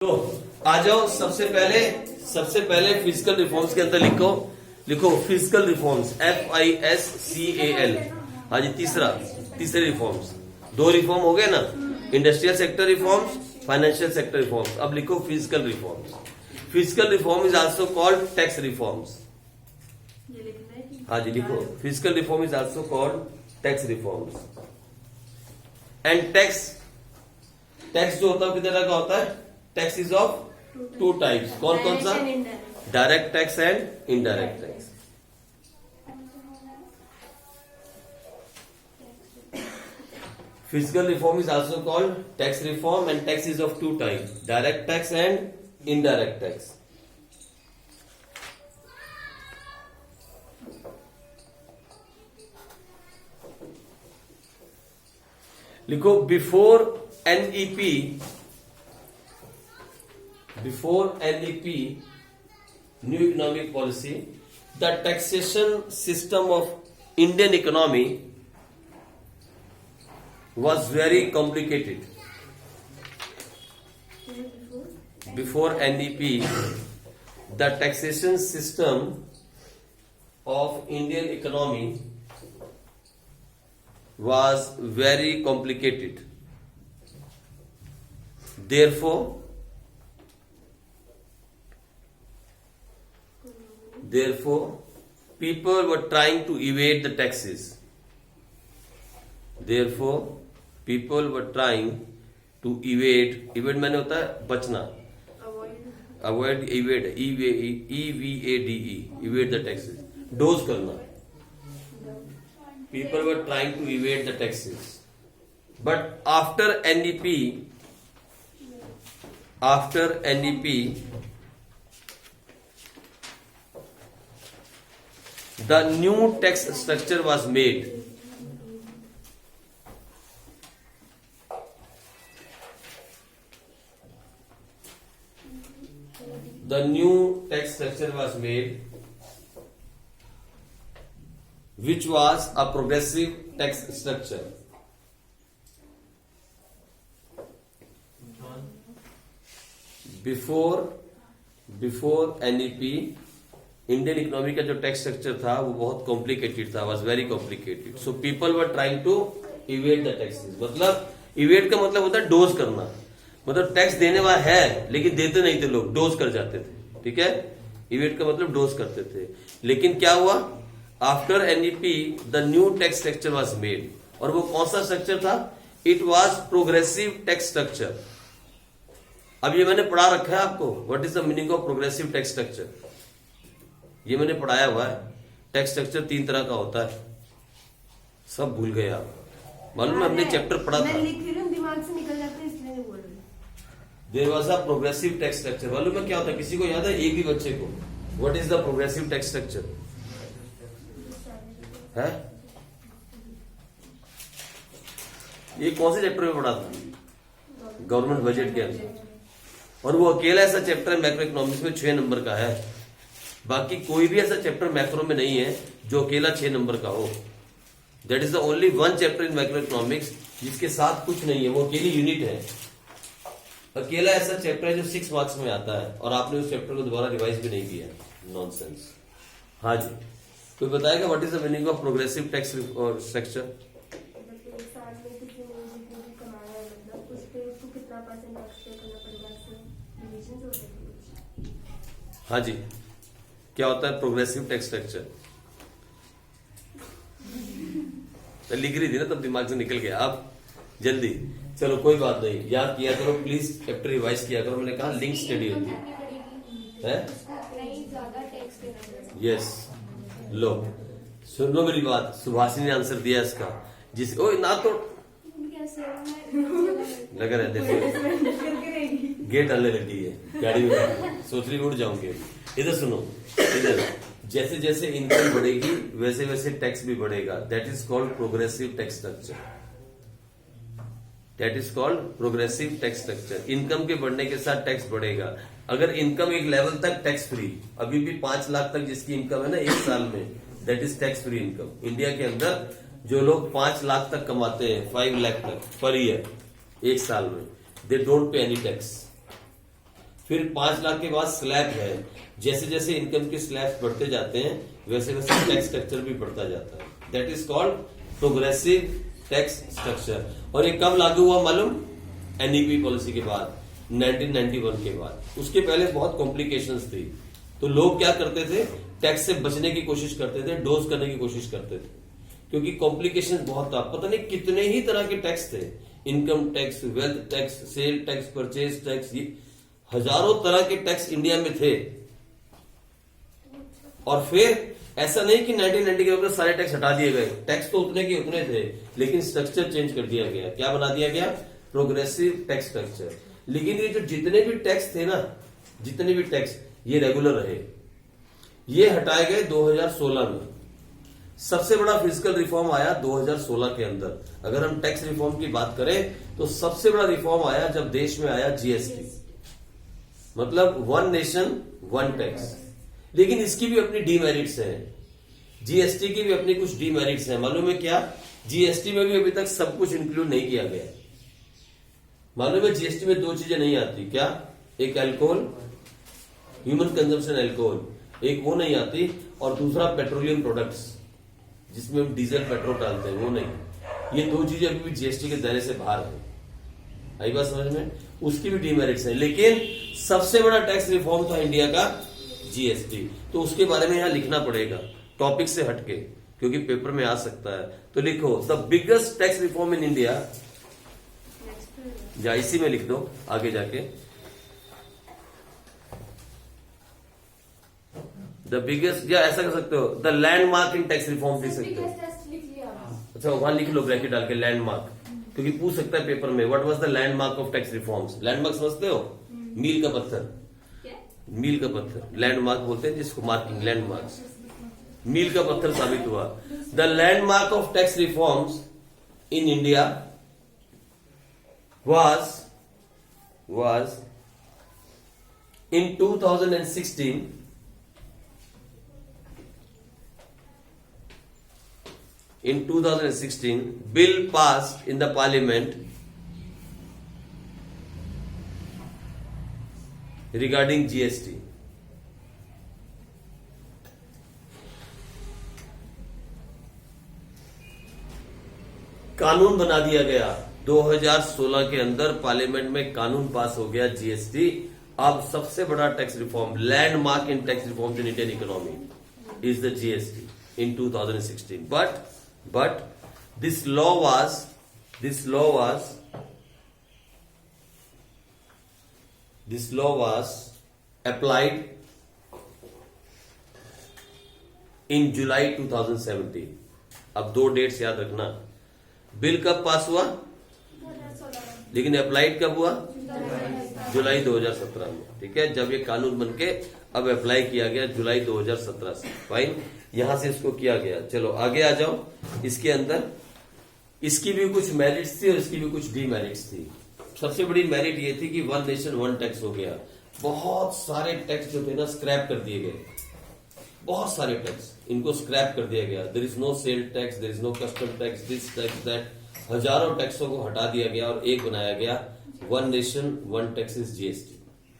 तो आ जाओ। सबसे पहले फिजिकल रिफॉर्म्स के अंदर लिखो फिजिकल रिफॉर्म्स FISCAL। हाँ जी, तीसरे रिफॉर्म्स। दो रिफॉर्म हो गए ना, industrial sector reforms, financial sector reforms. अब लिखो physical reforms. Physical reform is also called tax reforms. हाँ जी, लिखो physical reform is also called tax reforms. And tax जो होता है कितने तरह का होता है? Tax is of two types. कौन कौन सा? Direct tax and indirect tax. Physical reform is also called tax reform and tax is of two types, direct tax and indirect tax. लिखो before NEP, new economic policy, the taxation system of Indian economy was very complicated. Before NEP, the taxation system of Indian economy was very complicated. Therefore, people were trying to evade the taxes. Evade मैंने होता है बचना, avoid, evade, EVADE, evade the taxes, dodge करना. People were trying to evade the taxes. But after NEP, the new tax structure was made. The new tax structure was made, which was a progressive tax structure. Before NEP, Indian economy का जो tax structure था वो बहुत complicated था, was very complicated. So people were trying to evade the taxes. मतलब evade का मतलब होता है डोज करना, मतलब टैक्स देने वाला है लेकिन देते नहीं थे लोग, डोज कर जाते थे। ठीक है, इवेड का मतलब डोज करते थे। लेकिन क्या हुआ? After NEP the new tax structure was made. और वो कौन सा स्ट्रक्चर था? It was progressive tax structure. अब ये मैंने पढ़ा रखा है आपको, what is the meaning of progressive tax structure. ये मैंने पढ़ाया हुआ है। टैक्स स्ट्रक्चर 3 तरह का होता है, सब भूल गए आप। मालूम है, हमने चैप्टर पढ़ा था, दिमाग से निकल जाते हैं इसलिए नहीं बोल रहे। There was a progressive tax structure. मालूम है क्या होता है? किसी को याद है? एक भी बच्चे को? What is the progressive tax structure है? ये कौन से चैप्टर में पढ़ा था? गवर्नमेंट बजट के अंदर। और वो अकेला ऐसा चैप्टर है मैक्रो इकोनॉमिक्स में 6 नंबर का है। बाकी कोई भी ऐसा चैप्टर मैक्रो में नहीं है जो अकेला 6 नंबर का हो। That is the only one chapter in macro economics जिसके साथ कुछ नहीं है, वो अकेली यूनिट है। अकेला ऐसा चैप्टर है जो 6 मार्क्स में आता है और आपने उस चैप्टर को दोबारा रिवाइज भी नहीं किया। नॉनसेंस। हाँ जी, कोई बताएगा what is the meaning of progressive tax structure? हाँ जी, क्या होता है प्रोग्रेसिव टैक्स स्ट्रक्चर? तो लिख रही थी ना, तब दिमाग से निकल गया। आप जल्दी चलो, कोई बात नहीं, याद किया करो प्लीज, चैप्टर रिवाइज किया करो। मैंने कहा लिंक स्टडी होती है। यस, लो सुन लो मेरी बात। सुभाषिनी ने आंसर दिया इसका, जिस ओ ना तो लगा रहते गेट डालने लगी है गाड़ी में, सोच रही उड़ जाऊंगे। इधर सुनो, इधर जैसे जैसे इनकम बढ़ेगी वैसे वैसे टैक्स भी बढ़ेगा। That is called progressive tax structure. That is called progressive tax structure. Income के बढ़ने के साथ टैक्स बढ़ेगा। अगर इनकम एक लेवल तक टैक्स फ्री, अभी भी 5 लाख तक जिसकी इनकम है ना एक साल में, that is tax free income. India के अंदर जो लोग 5 लाख तक कमाते हैं, 5 लाख तक पर ईयर एक साल में, they don't pay any tax. फिर 5 लाख के बाद स्लैब है। जैसे जैसे इनकम के स्लैब बढ़ते जाते हैं वैसे वैसे टैक्स स्ट्रक्चर भी बढ़ता जाता है। That is called progressive tax structure. और ये कब लागू हुआ मालूम? एनईपी पॉलिसी के बाद, 1991 के बाद। उसके पहले बहुत कॉम्प्लिकेशंस थी। तो लोग क्या करते थे, टैक्स से बचने की कोशिश करते थे, डोज करने की कोशिश करते थे, क्योंकि कॉम्प्लिकेशंस बहुत था। पता नहीं कितने ही तरह के टैक्स थे, income tax, wealth tax, sale tax, purchase tax, ये हजारों तरह के टैक्स इंडिया में थे। और फिर ऐसा नहीं कि 1990 के बाद सारे टैक्स हटा दिए गए, टैक्स तो उतने के उतने थे, लेकिन स्ट्रक्चर चेंज कर दिया गया। क्या बना दिया गया? Progressive tax structure. लेकिन ये जो जितने भी टैक्स थे ना, जितने भी टैक्स, ये रेगुलर रहे। ये हटाए गए 2016 में। सबसे बड़ा फिजिकल रिफॉर्म आया 2016 के अंदर। अगर हम टैक्स रिफॉर्म की बात करें तो सबसे बड़ा रिफॉर्म आया जब देश में आया जीएसटी, मतलब वन नेशन वन टैक्स। लेकिन इसकी भी अपनी डीमेरिट्स हैं, जीएसटी की भी अपनी कुछ डीमेरिट्स हैं। मालूम है क्या? जीएसटी में भी अभी तक सब कुछ इंक्लूड नहीं किया गया। मालूम है जीएसटी में 2 चीजें नहीं आती क्या? एक अल्कोहल, ह्यूमन कंजम्पशन अल्कोहल, एक वो नहीं आती, और दूसरा पेट्रोलियम प्रोडक्ट्स जिसमें हम डीजल पेट्रोल डालते हैं, वो नहीं। ये 2 चीजें अभी भी जीएसटी के दायरे से बाहर है। आई बात समझ में? उसकी भी डीमेरिट्स है। लेकिन सबसे बड़ा टैक्स रिफॉर्म था इंडिया का जीएसटी। तो उसके बारे में यहां लिखना पड़ेगा, टॉपिक से हटके, क्योंकि पेपर में आ सकता है। तो लिखो the biggest tax reform in India, या इसी में लिख दो आगे जाके, द बिगेस्ट, या ऐसा कर सकते हो the landmark in tax reform लिख सकते हो। अच्छा वहां लिख लो ब्रैकेट डाल के लैंडमार्क, क्योंकि पूछ सकता है पेपर में what was the landmark of tax reforms. Landmark समझते हो? मील का पत्थर, मील का पत्थर लैंडमार्क बोलते हैं जिसको, मार्किंग लैंडमार्क्स। मील का पत्थर साबित हुआ। The landmark of tax reforms in India was in 2016 bill passed in the parliament regarding GST. कानून बना दिया गया 2016 के अंदर, पार्लियामेंट में कानून पास हो गया जीएसटी। अब सबसे बड़ा tax reform, landmark in tax reform in Indian economy is the GST in 2016. But this law was applied in July 2017. अब 2 डेट्स याद रखना। बिल कब पास हुआ, लेकिन अप्लाइड कब हुआ? जुलाई 2017 में। ठीक है, जब ये कानून बनके अब अप्लाई किया गया जुलाई 2017 से। फाइन, यहां से इसको किया गया। चलो आगे आ जाओ। इसके अंदर इसकी भी कुछ मेरिट्स थी और इसकी भी कुछ डीमेरिट्स थी। सबसे बड़ी मेरिट ये थी कि वन नेशन वन टैक्स हो गया। बहुत सारे टैक्स जो थे ना स्क्रैप कर दिए गए, बहुत सारे टैक्स इनको स्क्रैप कर दिया गया। There is no sale tax, there is no custom tax, this tax that, हजारों टैक्सों को हटा दिया गया और एक बनाया गया one nation one tax is GST.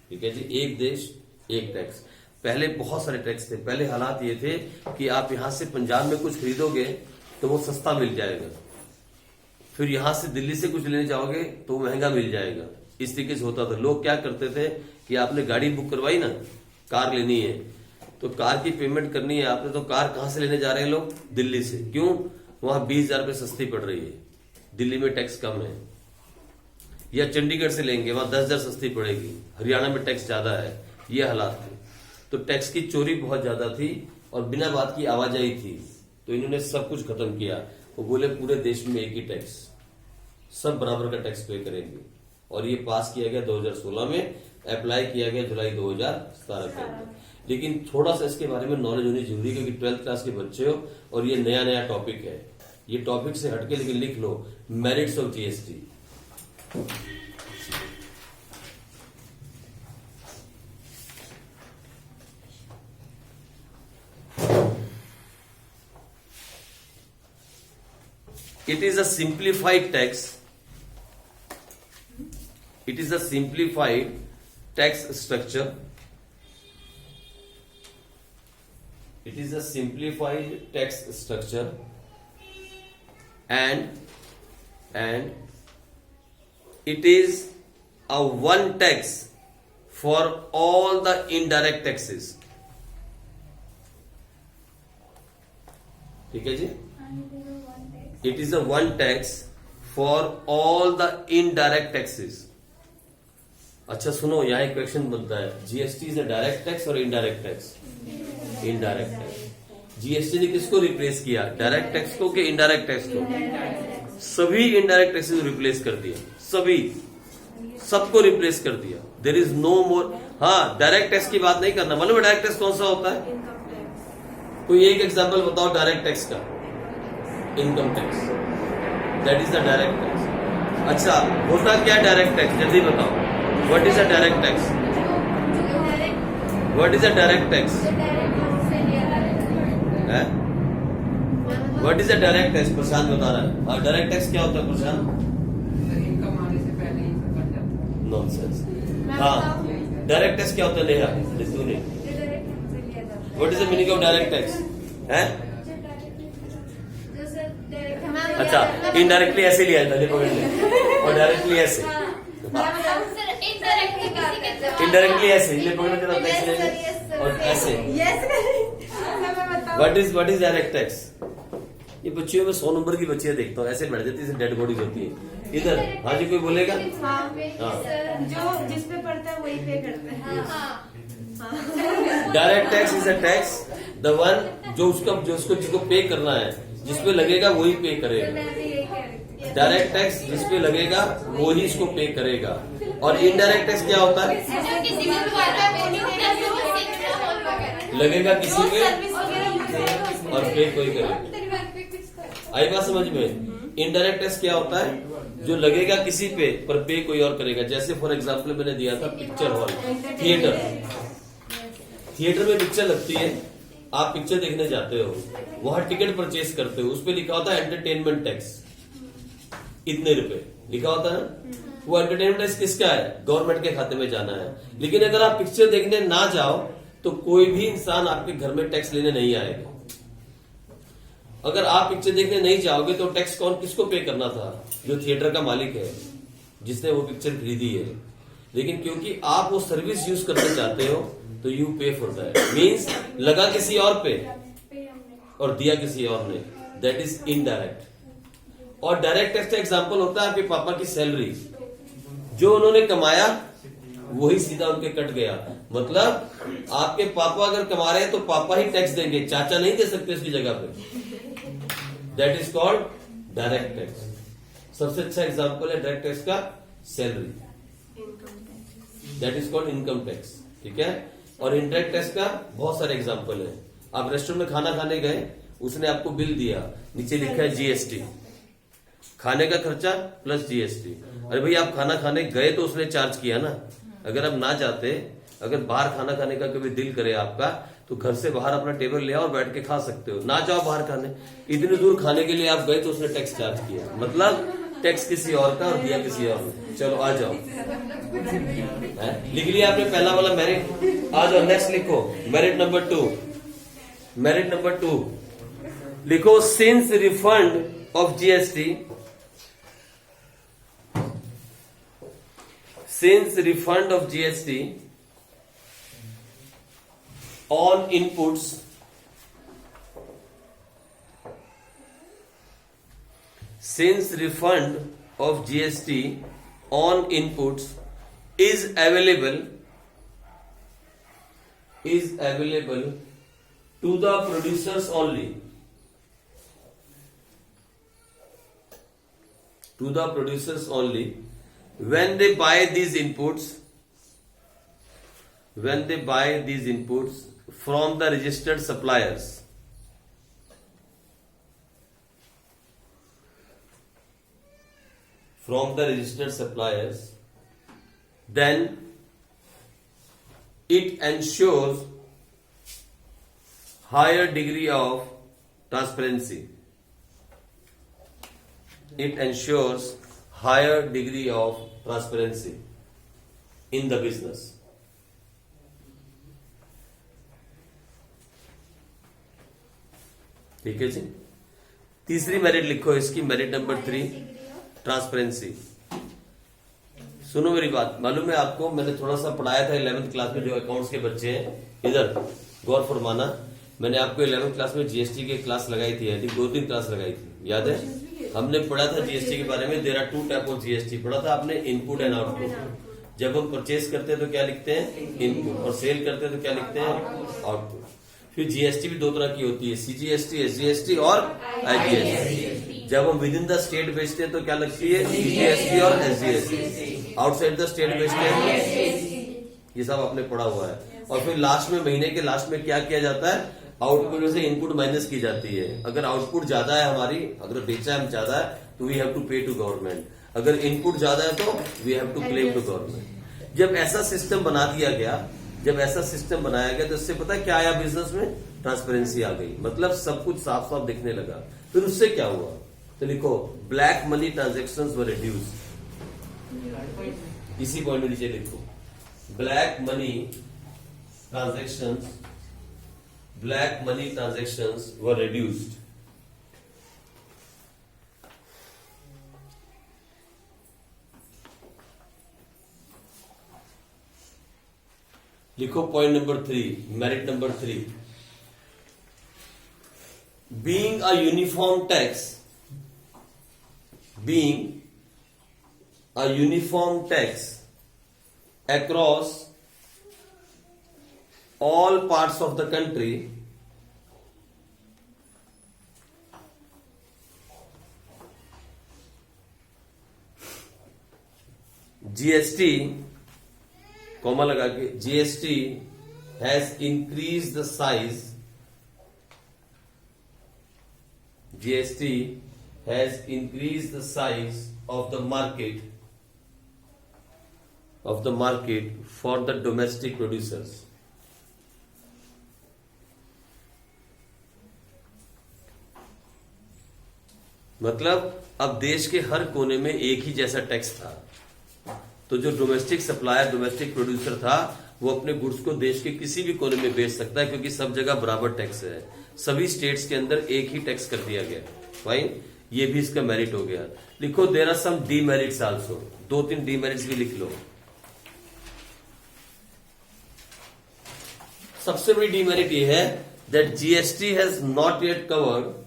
ठीक है जी, एक देश एक टैक्स। पहले बहुत सारे टैक्स थे। पहले हालात ये थे कि आप यहां से पंजाब में कुछ खरीदोगे तो वो सस्ता मिल जाएगा, फिर यहां से दिल्ली से कुछ लेने जाओगे तो महंगा मिल जाएगा। इस तरीके से होता था। लोग क्या करते थे कि आपने गाड़ी बुक करवाई ना, कार लेनी है, तो कार की पेमेंट करनी है आपने, तो कार कहां से लेने जा रहे हैं लोग? दिल्ली से। क्यों? वहां 20,000 रुपये सस्ती पड़ रही है, दिल्ली में टैक्स कम है। या चंडीगढ़ से लेंगे, वहां 10,000 सस्ती पड़ेगी, हरियाणा में टैक्स ज्यादा है। ये हालात थे। तो टैक्स की चोरी बहुत ज्यादा थी और बिना बात की आवाजाही थी। तो इन्होंने सब कुछ खत्म किया। वो बोले पूरे देश में एक ही टैक्स, सब बराबर का टैक्स पे करेंगे। और ये पास किया गया 2016 में, अप्लाई किया गया जुलाई 2017 के अंदर। लेकिन थोड़ा सा इसके बारे में नॉलेज होनी जरूरी है, क्योंकि 12th क्लास के बच्चे हो और ये नया नया टॉपिक है। ये टॉपिक से हटके लेकिन लिख लो merits of GST. It is a simplified tax. It is a simplified tax structure. It is a simplified tax structure, and it is a one tax for all the indirect taxes. ठीक है जी? It is a one tax for all the indirect taxes. अच्छा सुनो, यहाँ एक question बनता है, GST is a direct tax और indirect tax? Indirect tax. GST ने किसको रिप्लेस किया, डायरेक्ट टैक्स को कि इनडायरेक्ट टैक्स को? सभी इनडायरेक्ट टैक्सेस रिप्लेस कर दिया, सभी, सबको रिप्लेस कर दिया। देर इज नो मोर। हाँ, डायरेक्ट टैक्स की बात नहीं करना। मालूम है डायरेक्ट टैक्स कौन सा होता है? कोई एक एग्जाम्पल बताओ डायरेक्ट टैक्स का। Income tax, that is the direct tax. अच्छा, होता क्या डायरेक्ट टैक्स, जल्दी बताओ। What is a direct tax? What is a direct tax? What is a direct tax? Prashant बता रहा है। हाँ, डायरेक्ट टैक्स क्या होता है प्रशांत? इनकम आने से पहले ही सब बन जाता है। नॉनसेंस। हाँ, डायरेक्ट टैक्स क्या होता है नेहा? तूने what is the meaning of direct tax? है? अच्छा, इनडायरेक्टली ऐसे लिया था, पकड़ ले, और डायरेक्टली ऐसे। इनडायरेक्टली ऐसे ये पकड़ के ऐसे और ऐसे। What is direct tax? ये बच्चियों में 100 नंबर की बच्चियां देखता हूँ, ऐसे बैठ जाती है, डेड बॉडीज होती है इधर। हाँ जी, कोई बोलेगा? जो जिस पे पड़ता है वही पे करते हैं। Direct tax is a tax the one जो उसको जिसको पे करना है, जिसपे लगेगा वही पे करेगा। डायरेक्ट टैक्स जिसपे लगेगा वही इसको पे करेगा। और इनडायरेक्ट टैक्स क्या होता है? लगेगा किसी पे और पे कोई करेगा। आई बात समझ में? इनडायरेक्ट टैक्स क्या होता है? जो लगेगा किसी पे पर पे कोई और करेगा। जैसे फॉर एग्जांपल मैंने दिया था पिक्चर हॉल, थिएटर में पिक्चर लगती है, आप पिक्चर देखने जाते हो, वहां टिकट परचेज करते हो, उस पर लिखा होता है एंटरटेनमेंट टैक्स, इतने रुपए लिखा होता है ना। वो एंटरटेनमेंट टैक्स किसका है? गवर्नमेंट के खाते में जाना है। लेकिन अगर आप पिक्चर देखने ना जाओ तो कोई भी इंसान आपके घर में टैक्स लेने नहीं आएगा। अगर आप पिक्चर देखने नहीं जाओगे तो टैक्स कौन किसको पे करना था? जो थिएटर का मालिक है, जिसने वो पिक्चर खरीदी है। लेकिन क्योंकि आप वो सर्विस यूज करना चाहते हो तो यू पे फॉर दैट, मीन्स लगा किसी और पे और दिया किसी और ने, दैट इज इनडायरेक्ट। और डायरेक्ट टैक्स का एग्जांपल होता है आपके पापा की सैलरी, जो उन्होंने कमाया वही सीधा उनके कट गया। मतलब आपके पापा अगर कमा रहे हैं तो पापा ही टैक्स देंगे, चाचा नहीं दे सकते उसकी जगह पे। That is called direct tax. सबसे अच्छा एग्जांपल है डायरेक्ट टैक्स का salary, that is called income tax. ठीक है? और इनडायरेक्ट टैक्स का बहुत सारे एग्जांपल है। आप रेस्टोरेंट में खाना खाने गए, उसने आपको बिल दिया, नीचे लिखा है जीएसटी, खाने का खर्चा प्लस जीएसटी। अरे भाई, आप खाना खाने गए तो उसने चार्ज किया ना। अगर आप ना जाते, अगर बाहर खाना खाने का कभी दिल करे आपका, तो घर से बाहर अपना टेबल ले आओ और बैठ के खा सकते हो। ना जाओ बाहर खाने, इतनी दूर खाने के लिए आप गए तो उसने टैक्स चार्ज किया। मतलब टैक्स किसी और का और दिया किसी और ने। चलो आ जाओ, लिख लिया आपने पहला वाला मेरिट। आ जाओ नेक्स्ट लिखो, मेरिट नंबर 2। मेरिट नंबर 2 लिखो, since refund of GST, since refund of GST on inputs since refund of GST on inputs is available to the producers only, to the producers only when they buy these inputs from the registered suppliers, then it ensures higher degree of transparency. It ensures higher degree of transparency in the business. ठीक है जी। तीसरी merit लिखो इसकी, merit number 3, transparency. सुनो मेरी बात, मालूम है आपको, मैंने थोड़ा सा पढ़ाया था 11th क्लास में, जो अकाउंट्स के बच्चे हैं इधर गौर फरमाना। मैंने आपको 11th क्लास में जीएसटी की क्लास लगाई थी, आई थिंक 2-3 क्लास लगाई थी, याद है? हमने पढ़ा था जीएसटी के बारे में। There are 2 type of GST पढ़ा था आपने, इनपुट एंड आउटपुट। जब हम परचेज करते हैं तो क्या लिखते हैं? इनपुट। और सेल करते हैं तो क्या लिखते हैं? आउटपुट। फिर जीएसटी भी 2 तरह की होती है, सीजीएसटी, एसजीएसटी और आईजीएसटी। जब हम विद इन द स्टेट बेचते हैं तो क्या लगती है? सीजीएसटी और एसजीएसटी। आउटसाइड द स्टेट बेचते हैं, ये सब आपने पढ़ा हुआ है। और फिर लास्ट में, महीने के लास्ट में क्या किया जाता है? आउटपुट में से इनपुट माइनस की जाती है। अगर आउटपुट ज्यादा है हमारी, अगर बेचा है ज्यादा है तो we have to pay to government, अगर इनपुट ज्यादा है तो we have to claim to government. जब ऐसा सिस्टम बना दिया गया, जब ऐसा सिस्टम बनाया गया तो इससे पता है क्या आया बिजनेस में? ट्रांसपेरेंसी आ गई, मतलब सब कुछ साफ साफ दिखने लगा। फिर उससे क्या हुआ? तो लिखो, ब्लैक मनी ट्रांजेक्शन्स वर रिड्यूस्ड। इसी पॉइंट में नीचे लिखो, black money transactions were reduced. लिखो point number 3, merit number 3, being a uniform tax across all parts of the country, GST, comma लगा के, GST has increased the size, GST has increased the size of the market for the domestic producers. मतलब अब देश के हर कोने में एक ही जैसा टैक्स था, तो जो डोमेस्टिक सप्लायर, डोमेस्टिक प्रोड्यूसर था, वो अपने गुड्स को देश के किसी भी कोने में बेच सकता है, क्योंकि सब जगह बराबर टैक्स है। सभी स्टेट्स के अंदर एक ही टैक्स कर दिया गया। फाइन, ये भी इसका मेरिट हो गया। लिखो, there are some demerits also, 2-3 demerits भी लिख लो। सबसे बड़ी डीमेरिट ये है that GST has not yet covered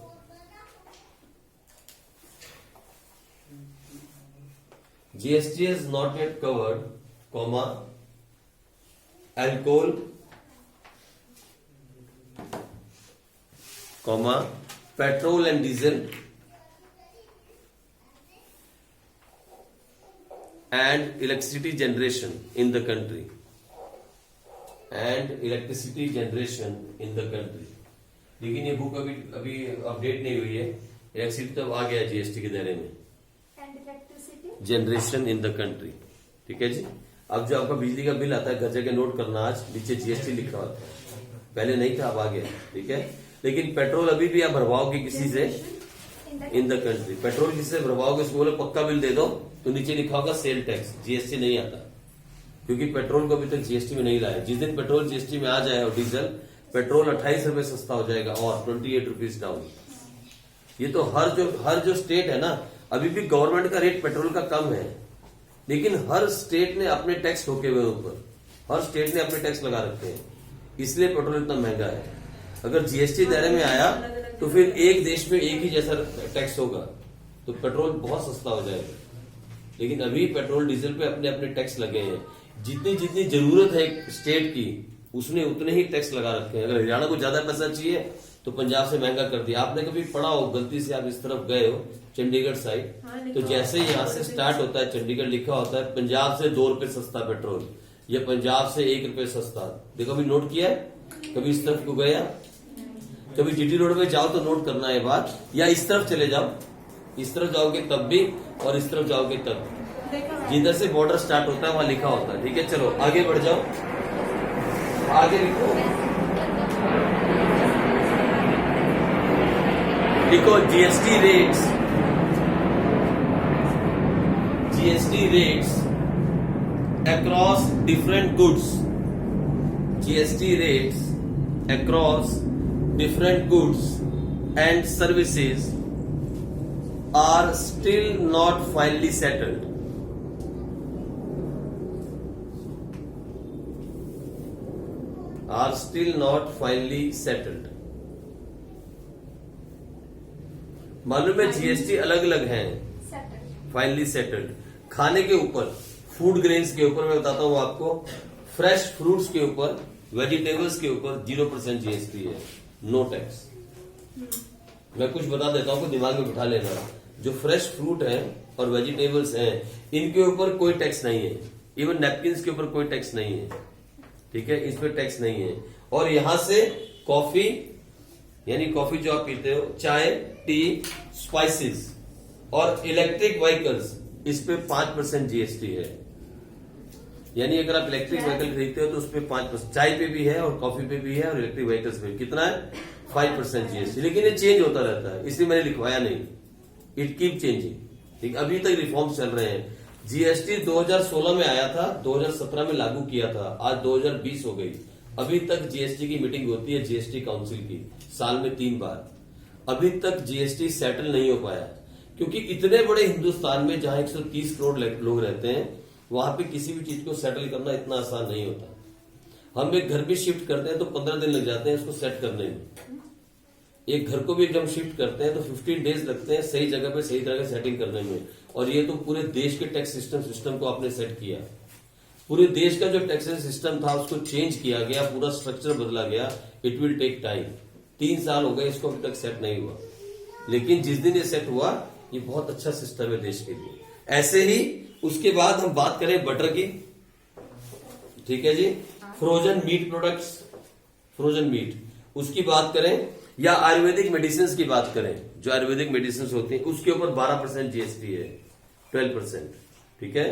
GST has not yet covered, alcohol, petrol and diesel, and electricity generation in the country. लेकिन ये बुक अभी अपडेट नहीं हुई है। इलेक्ट्रिसिटी तो आ गया जीएसटी के दायरे में। जनरेशन इन द कंट्री, ठीक है जी। अब जो आपका बिजली का बिल आता है, घर जगह नोट करना, आज नीचे जीएसटी लिखा होता है, पहले नहीं था, अब आ गया, ठीक है। लेकिन पेट्रोल अभी भी आप भरवाओगे किसी से, इन द कंट्री, पेट्रोल किसी से भरवाओगे, उसको बोले पक्का बिल दे दो, तो नीचे लिखा होगा सेल टैक्स, जीएसटी नहीं आता, क्योंकि पेट्रोल को अभी तक जीएसटी में नहीं लाया। जिस दिन पेट्रोल जीएसटी में आ जाए और डीजल, पेट्रोल 28 रुपए सस्ता हो जाएगा और 28 रुपीज डाउन। ये तो हर जो स्टेट है ना, अभी भी गवर्नमेंट का रेट पेट्रोल का कम है, लेकिन हर स्टेट ने अपने टैक्स ठोके हुए ऊपर, हर स्टेट ने अपने टैक्स लगा रखे हैं, इसलिए पेट्रोल इतना महंगा है। अगर जीएसटी दायरे में आया तो फिर एक देश में एक ही जैसा टैक्स होगा, तो पेट्रोल बहुत सस्ता हो जाएगा। लेकिन अभी पेट्रोल डीजल पे अपने अपने टैक्स लगे हैं। जितनी जितनी जरूरत है स्टेट की, उसने उतने ही टैक्स लगा रखे हैं। अगर हरियाणा को ज्यादा पैसा चाहिए तो पंजाब से महंगा कर दिया। आपने कभी पढ़ा हो, गलती से आप इस तरफ गए हो चंडीगढ़ साइड, तो जैसे ही यहाँ से स्टार्ट होता है, चंडीगढ़ लिखा होता है पंजाब से 2 रुपए सस्ता पेट्रोल, या पंजाब से 1 रुपए सस्ता। देखो अभी नोट किया है, कभी इस तरफ को गया, कभी जीटी रोड पे जाओ तो नोट करना है बात, या इस तरफ चले जाओ, इस तरफ जाओगे तब भी और इस तरफ जाओगे तब, जिधर से बॉर्डर स्टार्ट होता है वहां लिखा होता है। ठीक है, चलो आगे बढ़ जाओ, आगे लिखो GST rates across different goods, GST rates across different goods and services are still not finally settled. Are still not finally settled. मालूम है जीएसटी अलग अलग हैं. फाइनली सेटल्ड खाने के ऊपर, फूड ग्रेन्स के ऊपर मैं बताता हूं आपको, फ्रेश फ्रूट्स के ऊपर, वेजिटेबल्स के ऊपर 0% जीएसटी है, नो टैक्स. मैं कुछ बता देता हूं, दिमाग में बिठा लेना. जो फ्रेश फ्रूट है और वेजिटेबल्स हैं, इनके ऊपर कोई टैक्स नहीं है. इवन नैपकिन्स के ऊपर कोई टैक्स नहीं है. ठीक है, इस पर टैक्स नहीं है. और यहां से कॉफी, यानी कॉफी जो आप पीते हो, चाय, टी, स्पाइसेस और इलेक्ट्रिक व्हीकल्स, इस पे 5% जीएसटी है. यानी अगर आप इलेक्ट्रिक व्हीकल खरीदते हो तो उस पर 5%, चाय पे भी है और कॉफी पे भी है और इलेक्ट्रिक व्हीकल्स पे कितना है, 5% जीएसटी. लेकिन ये चेंज होता रहता है, इसलिए मैंने लिखवाया नहीं. It keep changing. ठीक, अभी तक रिफॉर्म्स चल रहे हैं. जीएसटी 2016 में आया था, 2017 में लागू किया था, आज 2020 हो गई. अभी तक जीएसटी की मीटिंग होती है, जीएसटी काउंसिल की, साल में 3 बार. अभी तक जीएसटी सेटल नहीं हो पाया, क्योंकि इतने बड़े हिंदुस्तान में जहां 130 करोड़ लोग रहते हैं, वहां पे किसी भी चीज को सेटल करना इतना आसान नहीं होता. हम एक घर भी शिफ्ट करते हैं तो 15 दिन लग जाते हैं उसको सेट करने में. एक घर को भी एकदम शिफ्ट करते हैं तो 15 डेज लगते हैं सही जगह पे सही तरह से सेटिंग करने में. और ये तो पूरे देश के टैक्स सिस्टम को आपने सेट किया. पूरे देश का जो टैक्स सिस्टम था उसको चेंज किया गया, पूरा स्ट्रक्चर बदला गया. It will take time. 3 साल हो गए इसको, अभी तक सेट नहीं हुआ. लेकिन जिस दिन ये सेट हुआ, ये बहुत अच्छा सिस्टम है देश के लिए. ऐसे ही उसके बाद हम बात करें बटर की. ठीक है जी, frozen meat products, frozen meat, उसकी बात करें, या आयुर्वेदिक मेडिसिन की बात करें, जो आयुर्वेदिक मेडिसिन होती है उसके ऊपर 12% जीएसटी है, 12%. ठीक है.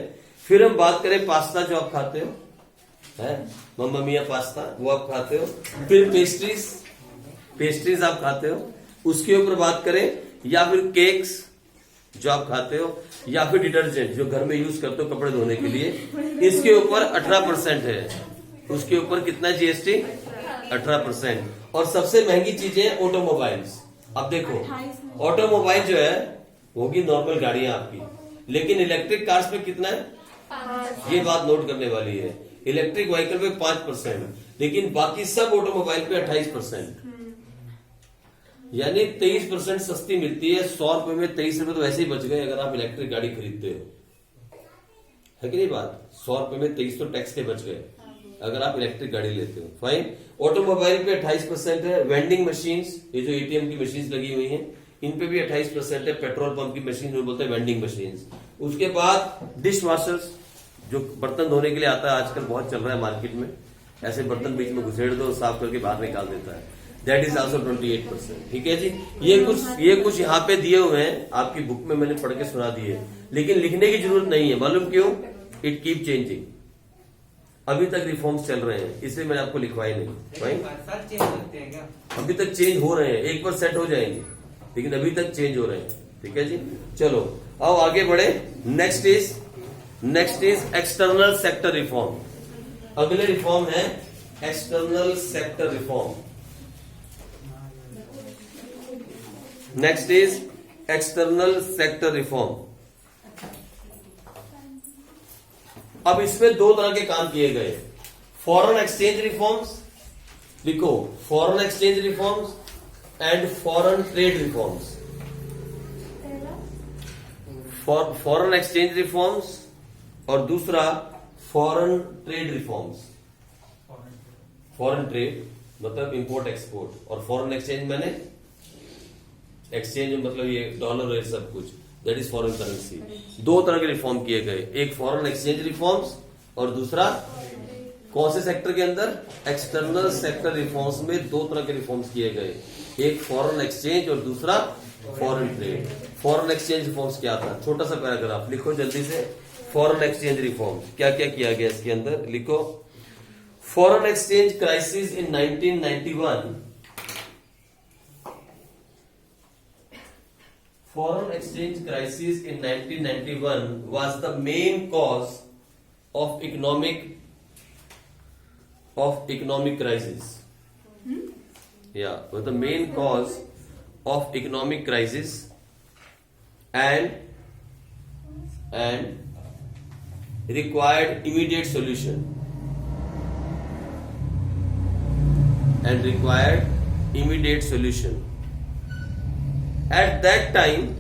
फिर हम बात करें पास्ता जो आप खाते हो, है मम्मा मिया पास्ता, वो आप खाते हो. फिर पेस्ट्रीज आप खाते हो, उसके ऊपर बात करें, या फिर केक्स जो आप खाते हो, या फिर डिटर्जेंट जो घर में यूज करते हो कपड़े धोने के लिए, इसके ऊपर 18% है. उसके ऊपर कितना जीएसटी, 18%. और सबसे महंगी चीजें ऑटोमोबाइल्स. अब देखो, ऑटोमोबाइल जो है होगी नॉर्मल गाड़ियां आपकी, लेकिन इलेक्ट्रिक कार्स पे कितना है, ये बात नोट करने वाली है. इलेक्ट्रिक व्हीकल पे 5%, लेकिन बाकी सब ऑटोमोबाइल पे 28%. यानी 23% सस्ती मिलती है. 100 रुपए में 23 रुपए तो वैसे ही बच गए अगर आप इलेक्ट्रिक गाड़ी खरीदते हो, है कि नहीं बात. 100 रुपए में 23 तो टैक्स के बच गए अगर आप इलेक्ट्रिक गाड़ी लेते हो. फाइन. ऑटोमोबाइल पे 28% है. वेंडिंग मशीन्स, ये जो एटीएम की मशीन्स लगी हुई हैं, इन पे भी 28% है. पेट्रोल पंप की मशीन जो बोलते हैं वेंडिंग मशीन्स. उसके बाद डिश वॉशर्स, जो बर्तन धोने के लिए आता है, आजकल बहुत चल रहा है मार्केट में. ऐसे बर्तन बीच में घुसेड़ दो, साफ करके बाहर निकाल देता है. That is also 28%. ठीक है जी. ये कुछ यहाँ पे दिए हुए हैं, आपकी बुक में मैंने पढ़ के सुना दिए, लेकिन लिखने की जरूरत नहीं है. मालूम क्यों? It keep changing. अभी तक रिफॉर्म्स चल रहे हैं, इसलिए मैंने आपको लिखवाई नहीं. चेंज करते हैं क्या? अभी तक चेंज हो रहे हैं, एक बार सेट हो जाएंगे, लेकिन अभी तक चेंज हो रहे हैं. ठीक है जी. चलो आओ आगे बढ़े. Next is external sector reform. अगले रिफॉर्म है external sector reform. Next is external sector reform. अब इसमें 2 तरह के काम किए गए. फॉरेन एक्सचेंज रिफॉर्म्स, लिखो foreign exchange reforms and foreign trade reforms. Foreign exchange reforms और दूसरा foreign trade reforms. Foreign trade मतलब इंपोर्ट एक्सपोर्ट, और फॉरेन एक्सचेंज मैंने एक्सचेंज मतलब ये डॉलर है सब कुछ, दैट इज फॉरेन करेंसी. 2 तरह के रिफॉर्म किए गए, एक फॉरेन एक्सचेंज रिफॉर्म्स और दूसरा कौन से सेक्टर के अंदर, एक्सटर्नल सेक्टर रिफॉर्म्स में 2 तरह के रिफॉर्म्स किए गए, एक फॉरेन एक्सचेंज और दूसरा foreign trade. Foreign exchange reforms क्या था, छोटा सा पैराग्राफ लिखो जल्दी से. फॉरेन एक्सचेंज रिफॉर्म्स क्या क्या किया गया इसके अंदर, लिखो. Foreign exchange crisis in 1991. Foreign exchange crisis in 1991 was the main cause of economic crisis. Yeah, was the main cause of economic crisis and required immediate solution. And required immediate solution. At that time,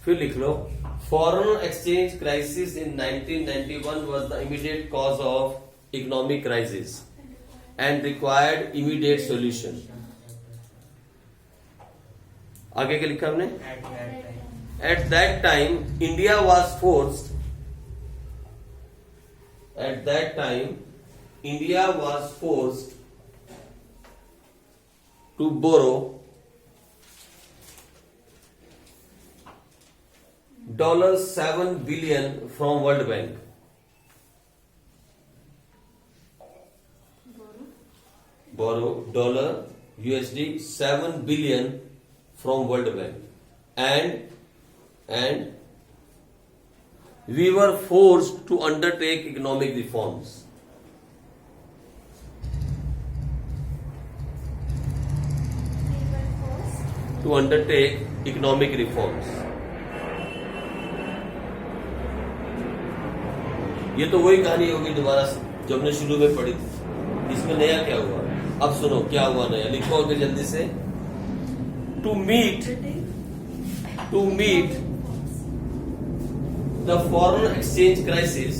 फिर लिख लो, foreign exchange crisis in 1991 was the immediate cause of economic crisis and required immediate solution. आगे क्या लिखा हमने? At that time, India was forced. At that time, India was forced to borrow $7 billion from World Bank. Borrow $USD 7 billion from World Bank, and we were forced to undertake economic reforms. To undertake economic reforms. ये तो वही कहानी होगी दोबारा जो हमने शुरू में पढ़ी थी। इसमें नया क्या हुआ? अब सुनो क्या हुआ नया, लिखो आगे जल्दी से। To meet the foreign exchange crisis,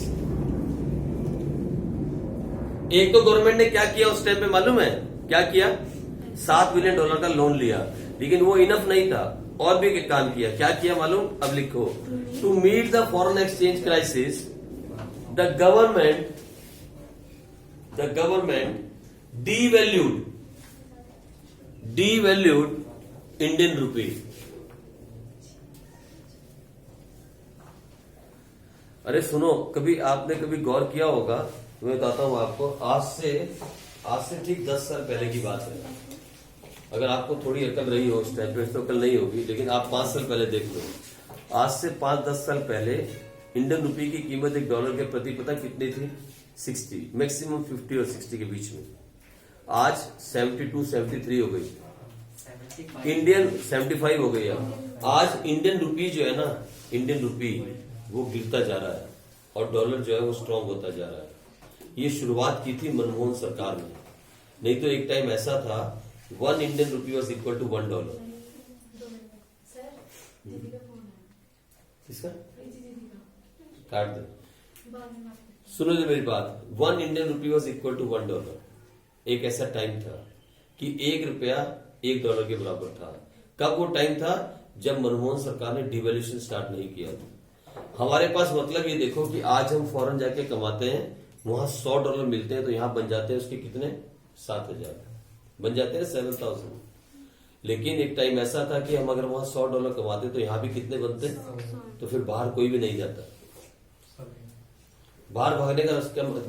एक तो गवर्नमेंट ने क्या किया उस टाइम पे मालूम है? क्या किया? $7 बिलियन का लोन लिया, लेकिन वो इनफ नहीं था, और भी एक काम किया। क्या किया मालूम? अब लिखो। To meet the foreign exchange crisis, the government devalued Indian rupee. अरे सुनो, कभी आपने कभी गौर किया होगा, मैं बताता हूं आपको, आज से ठीक 10 साल पहले की बात है। अगर आपको थोड़ी अकल रही हो उस टाइम पे, तो अकल नहीं होगी, लेकिन आप 5 साल पहले देख लो। आज से 5-10 साल पहले इंडियन रुपी की कीमत $1 के प्रति पता कितनी थी? 60, मैक्सिमम 50 और 60 के बीच में। आज 72-73 हो गई, इंडियन 75 हो गई। अब आज इंडियन रुपी जो है ना, इंडियन रुपी वो गिरता जा रहा है और डॉलर जो है वो स्ट्रांग होता जा रहा है। ये शुरुआत की थी मनमोहन सरकार ने, नहीं तो एक टाइम ऐसा था 1 Indian rupee was equal to $1। किसका? काट दे, सुनो जो मेरी बात। 1 Indian rupee was equal to $1। एक ऐसा टाइम था कि 1 रुपया $1 के बराबर था। कब वो टाइम था? जब मनमोहन सरकार ने डिवैल्यूएशन स्टार्ट नहीं किया था। हमारे पास मतलब ये देखो कि आज हम फॉरेन जाके कमाते हैं, वहां $100 मिलते हैं, तो यहां बन जाते हैं उसके कितने? 7,000 बन जाते हैं, 7,000। लेकिन एक टाइम ऐसा था कि हम अगर वहां $100 कमाते तो यहाँ भी कितने बनते? तो फिर बाहर कोई भी नहीं जाता। बाहर भागने का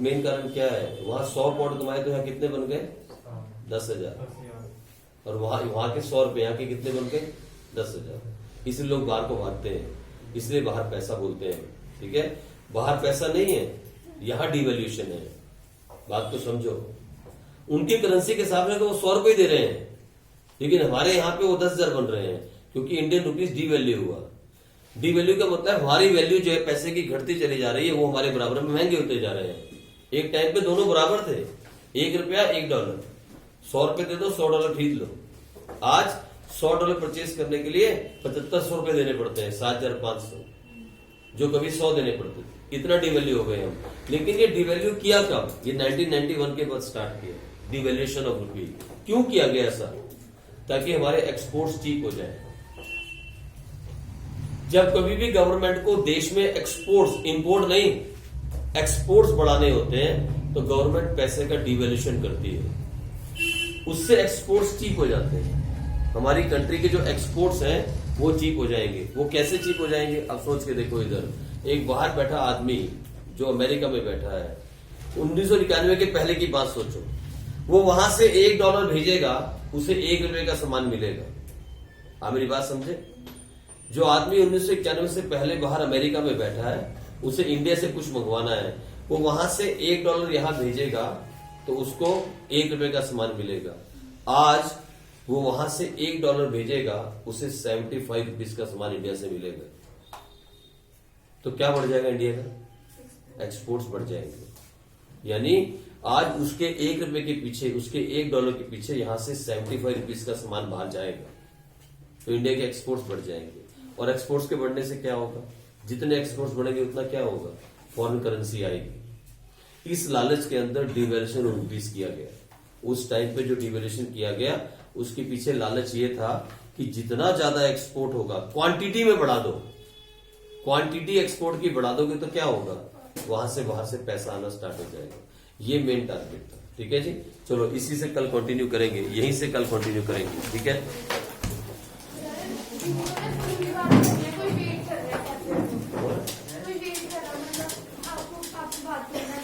मेन कारण क्या है? वहां 100 पाउंड कमाए तो यहाँ कितने बन गए? 10,000। और वहां के 100 रुपए यहाँ के कितने बन गए? 10,000। इसलिए लोग बाहर को भागते हैं, इसलिए बाहर पैसा बोलते हैं। ठीक है, बाहर पैसा नहीं है, यहाँ डिवैल्यूएशन है। बात को समझो। उनकी करेंसी के हिसाब से तो वो 100 रुपए दे रहे हैं, लेकिन हमारे यहाँ पे वो 10,000 बन रहे हैं, क्योंकि इंडियन रुपीज डिवैल्यू हुआ। डिवैल्यू का मतलब हमारी वैल्यू जो है पैसे की घटती चली जा रही है, वो हमारे बराबर में महंगे होते जा रहे हैं। एक टाइम पे दोनों बराबर थे, 1 रुपया $1। 100 रुपए दे दो, $100 खरीद लो। आज $100 परचेज करने के लिए 7500 रुपए देने पड़ते हैं, 7,500, जो कभी 100 देने पड़ते थे। इतना डिवैल्यू हो गए हम। लेकिन ये डिवैल्यू किया कब? ये 1991 के बाद स्टार्ट किया, डिवैल्यूएशन ऑफ रुपी। क्यों किया गया ऐसा? ताकि हमारे एक्सपोर्ट्स चीप हो जाए। जब कभी भी गवर्नमेंट को देश में एक्सपोर्ट्स, इंपोर्ट नहीं, एक्सपोर्ट्स बढ़ाने होते हैं, तो गवर्नमेंट पैसे का डिवैल्यूएशन करती है, उससे एक्सपोर्ट्स चीप हो जाते हैं। हमारी कंट्री के जो एक्सपोर्ट्स हैं वो चीप हो जाएंगे। वो कैसे चीप हो जाएंगे? अब सोच के देखो, इधर एक बाहर बैठा आदमी जो अमेरिका में बैठा है, 1991 के पहले की बात सोचो, वो वहां से $1 भेजेगा, उसे $1 का सामान मिलेगा। आप मेरी बात समझे? जो आदमी 1991 से पहले बाहर अमेरिका में बैठा है, उसे इंडिया से कुछ मंगवाना है, वो वहां से $1 यहां भेजेगा, तो उसको $1 का सामान मिलेगा। आज वो वहां से $1 भेजेगा, उसे 75 रुपीज का सामान इंडिया से मिलेगा। तो क्या बढ़ जाएगा इंडिया का? एक्सपोर्ट्स बढ़ जाएंगे। यानी आज उसके $1 के पीछे, उसके $1 के पीछे यहां से 75 रुपीज का सामान बाहर जाएगा, तो इंडिया के एक्सपोर्ट्स बढ़ जाएंगे। और एक्सपोर्ट्स के बढ़ने से क्या होगा? जितने एक्सपोर्ट्स बढ़ेंगे उतना क्या होगा? फॉरेन करेंसी आएगी। इस लालच के अंदर डिवैल्यूएशन और इंक्रीज किया गया। उस टाइम पे जो डिवैल्यूएशन किया गया उसके पीछे लालच ये था कि जितना ज्यादा एक्सपोर्ट होगा, क्वांटिटी में बढ़ा दो, क्वांटिटी एक्सपोर्ट की बढ़ा दोगे तो क्या होगा? वहां से बाहर से पैसा आना स्टार्ट हो जाएगा। ये मेन टारगेट था। ठीक है जी, चलो इसी से कल कंटिन्यू करेंगे, यहीं से कल कंटिन्यू करेंगे। ठीक है।